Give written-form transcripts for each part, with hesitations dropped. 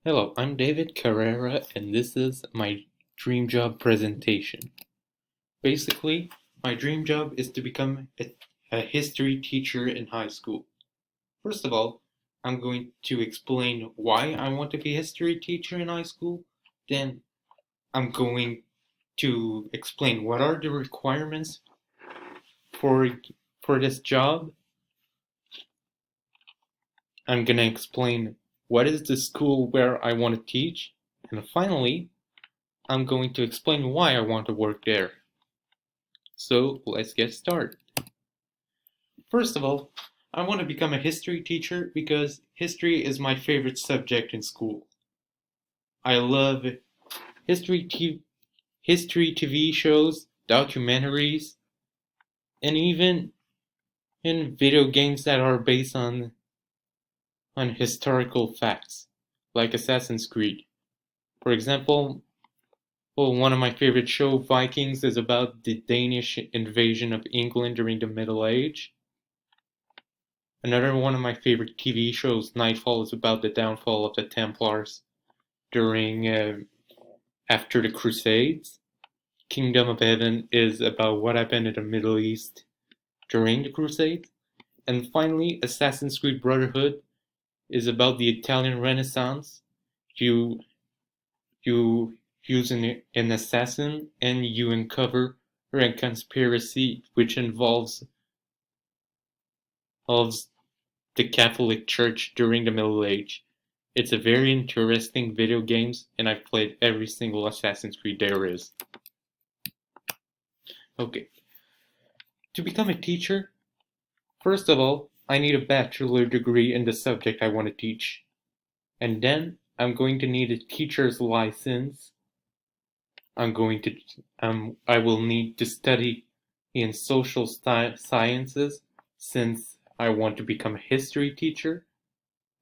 Hello, I'm David Carrera, and this is my dream job presentation. Basically, my dream job is to become a history teacher in high school. First of all, I'm going to explain why I want to be a history teacher in high school. Then, I'm going to explain what are the requirements for for this job. I'm going to explain what is the school where I want to teach. And finally, I'm going to explain why I want to work there. So let's get started. First of all, I want to become a history teacher because history is my favorite subject in school. I love history TV shows, documentaries, and even in video games that are based on historical facts, like Assassin's Creed. For example, one of my favorite shows, Vikings, is about the Danish invasion of England during the Middle Age. Another one of my favorite TV shows, Nightfall, is about the downfall of the Templars during after the Crusades. Kingdom of Heaven is about what happened in the Middle East during the Crusades. And finally, Assassin's Creed Brotherhood is about the Italian Renaissance. You you use an assassin and you uncover a conspiracy which involves the Catholic Church during the Middle Age. It's a very interesting video game, and I've played every single Assassin's Creed there is. Okay, to become a teacher, first of all, I need a bachelor degree in the subject I want to teach. And then I'm going to need a teacher's license. I will need to study in social sciences since I want to become a history teacher.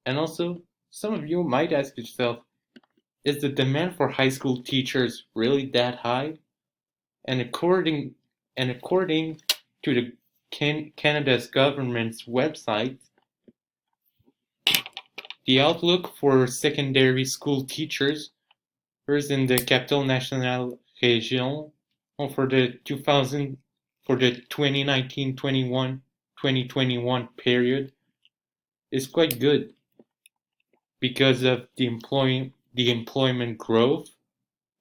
And also, some of you might ask yourself, is the demand for high school teachers really that high? And according to the Canada's government's website, the outlook for secondary school teachers is in the Capitale Nationale Région for the 2019-2021 period is quite good because of the employment growth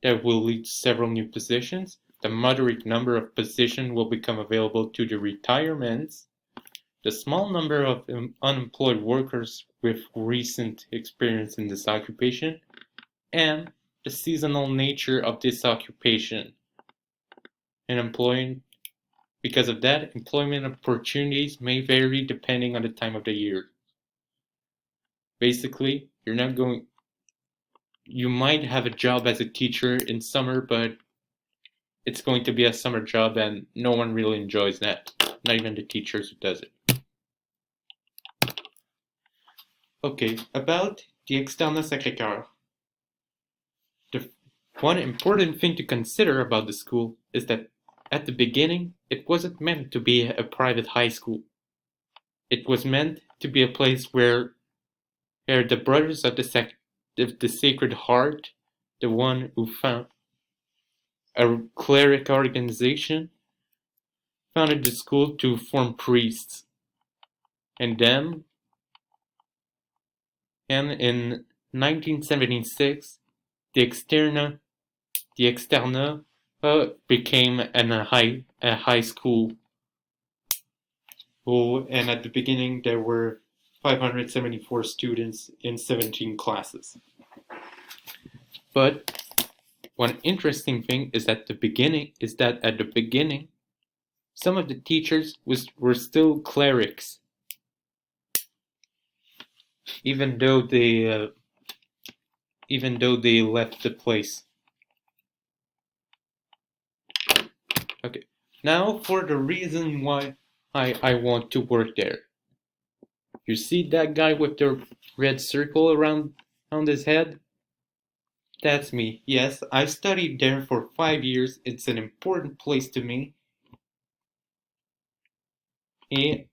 that will lead to several new positions. The moderate number of positions will become available to the retirements. The small number of unemployed workers with recent experience in this occupation, and the seasonal nature of this occupation. Because of that, employment opportunities may vary depending on the time of the year. Basically, you might have a job as a teacher in summer, but it's going to be a summer job and no one really enjoys that. Not even the teachers who does it. Okay, about the Externat Sacré-Cœur. The one important thing to consider about the school is that at the beginning, it wasn't meant to be a private high school. It was meant to be a place where the Brothers of the Sacred Heart, the one who found a cleric organization, founded the school to form priests. And in 1976, the Externat became a high school. And at the beginning, there were 574 students in 17 classes. But one interesting thing is that at the beginning, some of the teachers were still clerics, even though they left the place. Okay, now for the reason why I want to work there. You see that guy with the red circle around his head? That's me. Yes, I studied there for 5 years. It's an important place to me. And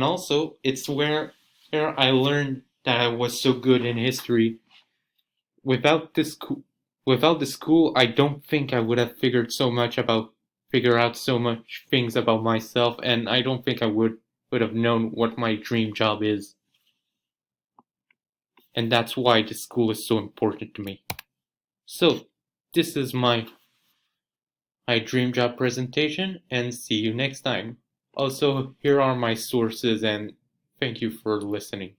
also, it's where I learned that I was so good in history without this school, I don't think I would have figure out so much things about myself, and I don't think I would have known what my dream job is. And that's why this school is so important to me. So, this is my dream job presentation, and see you next time. Also, here are my sources, and thank you for listening.